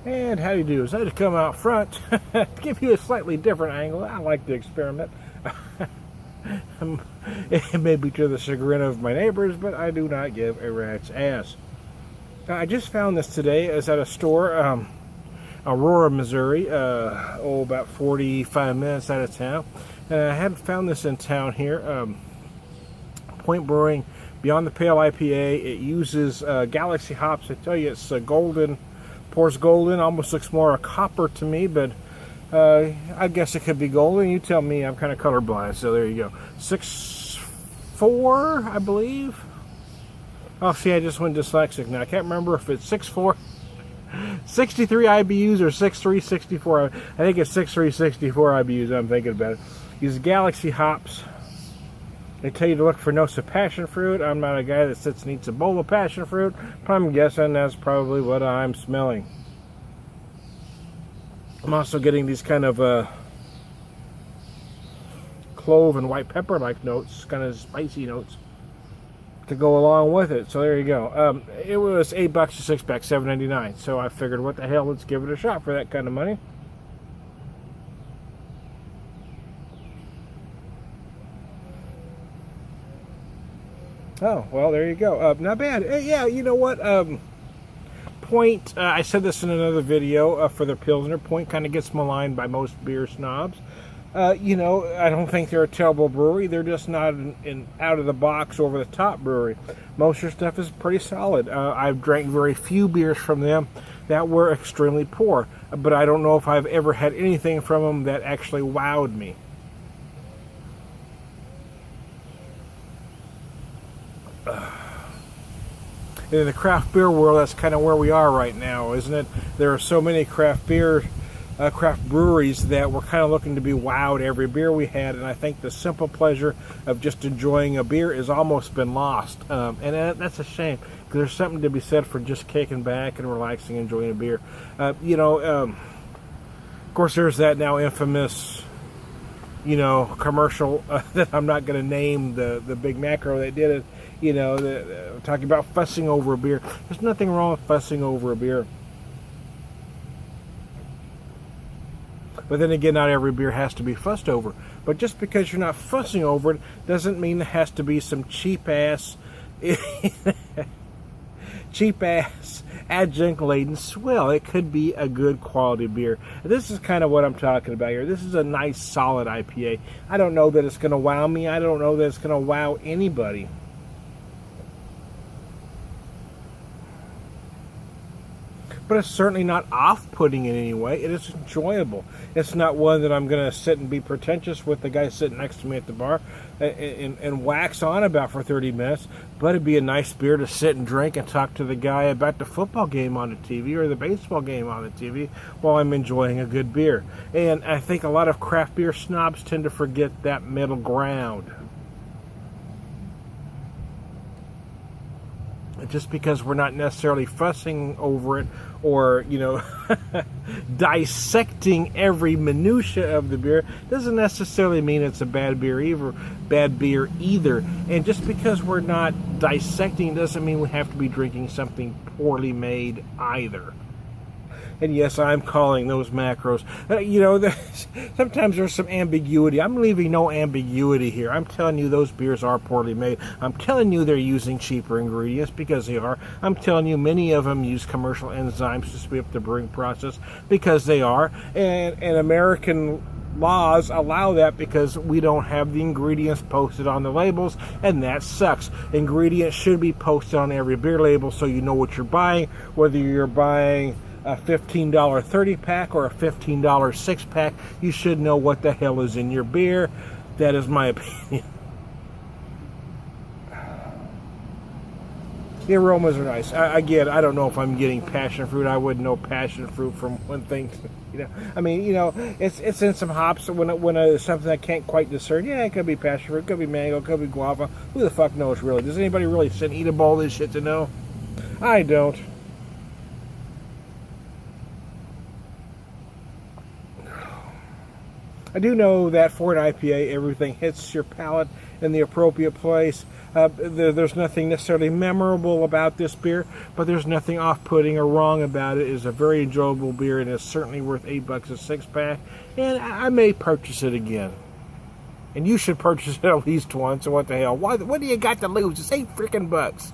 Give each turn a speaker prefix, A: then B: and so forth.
A: And how do you do? Is that to come out front, give you a slightly different angle. I like to experiment. It may be to the chagrin of my neighbors, but I do not give a rat's ass. Now, I just found this today. I was at a store, Aurora, Missouri, about 45 minutes out of town. And I hadn't found this in town here. Point Brewing, Beyond the Pale IPA. It uses Galaxy hops. I tell you, it's golden, pours golden. Almost looks more a copper to me, but I guess it could be golden. You tell me. I'm kind of colorblind, so there you go. 6.4, I believe. Oh, see, I just went dyslexic now. I can't remember if it's 6.4, 63 IBUs or 6.3, 64. I think it's 6.3, 64 IBUs. I'm thinking about it. Use Galaxy hops. They tell you to look for notes of passion fruit. I'm not a guy that sits and eats a bowl of passion fruit, but I'm guessing that's probably what I'm smelling. I'm also getting these kind of clove and white pepper like notes, kind of spicy notes to go along with it. So there you go. It was $8 a 6-pack, $7.99. So I figured, what the hell, let's give it a shot for that kind of money. Oh, well, there you go. Not bad. Yeah, you know what? Point, I said this in another video for the Pilsner. Point kind of gets maligned by most beer snobs. You know, I don't think they're a terrible brewery. They're just not an out-of-the-box, over-the-top brewery. Most of their stuff is pretty solid. I've drank very few beers from them that were extremely poor. But I don't know if I've ever had anything from them that actually wowed me. In the craft beer world, that's kind of where we are right now, isn't it? There are so many craft breweries that we're kind of looking to be wowed every beer we had, and I think the simple pleasure of just enjoying a beer has almost been lost, and that's a shame, because there's something to be said for just kicking back and relaxing, enjoying a beer. You know, of course, there's that now infamous, you know, commercial that I'm not going to name, the big macro that did it. You know, talking about fussing over a beer. There's nothing wrong with fussing over a beer. But then again, not every beer has to be fussed over. But just because you're not fussing over it doesn't mean there has to be some cheap-ass adjunct-laden swill. It could be a good quality beer. This is kind of what I'm talking about here. This is a nice, solid IPA. I don't know that it's going to wow me. I don't know that it's going to wow anybody. But it's certainly not off-putting in any way. It is enjoyable. It's not one that I'm going to sit and be pretentious with the guy sitting next to me at the bar and wax on about for 30 minutes. But it'd be a nice beer to sit and drink and talk to the guy about the football game on the TV or the baseball game on the TV while I'm enjoying a good beer. And I think a lot of craft beer snobs tend to forget that middle ground. Just because we're not necessarily fussing over it or, you know, dissecting every minutia of the beer doesn't necessarily mean it's a bad beer either. And just because we're not dissecting doesn't mean we have to be drinking something poorly made either. And yes, I'm calling those macros. You know, sometimes there's some ambiguity. I'm leaving no ambiguity here. I'm telling you those beers are poorly made. I'm telling you they're using cheaper ingredients because they are. I'm telling you many of them use commercial enzymes to speed up the brewing process because they are. And American laws allow that because we don't have the ingredients posted on the labels, and that sucks. Ingredients should be posted on every beer label so you know what you're buying, whether you're buying a $15 30-pack or a $15 6-pack. You should know what the hell is in your beer. That is my opinion. The aromas are nice. Again, I don't know if I'm getting passion fruit. I wouldn't know passion fruit from one thing. You know, I mean, you know, it's in some hops. When it's something I can't quite discern, yeah, it could be passion fruit, it could be mango, it could be guava. Who the fuck knows, really? Does anybody really sit and eat a bowl of this shit to know? I don't. I do know that for an IPA, everything hits your palate in the appropriate place. There's nothing necessarily memorable about this beer, but there's nothing off-putting or wrong about it. It's a very enjoyable beer, and it's certainly worth $8 a six-pack, and I may purchase it again. And you should purchase it at least once, or what the hell? What do you got to lose? It's $8 freaking bucks.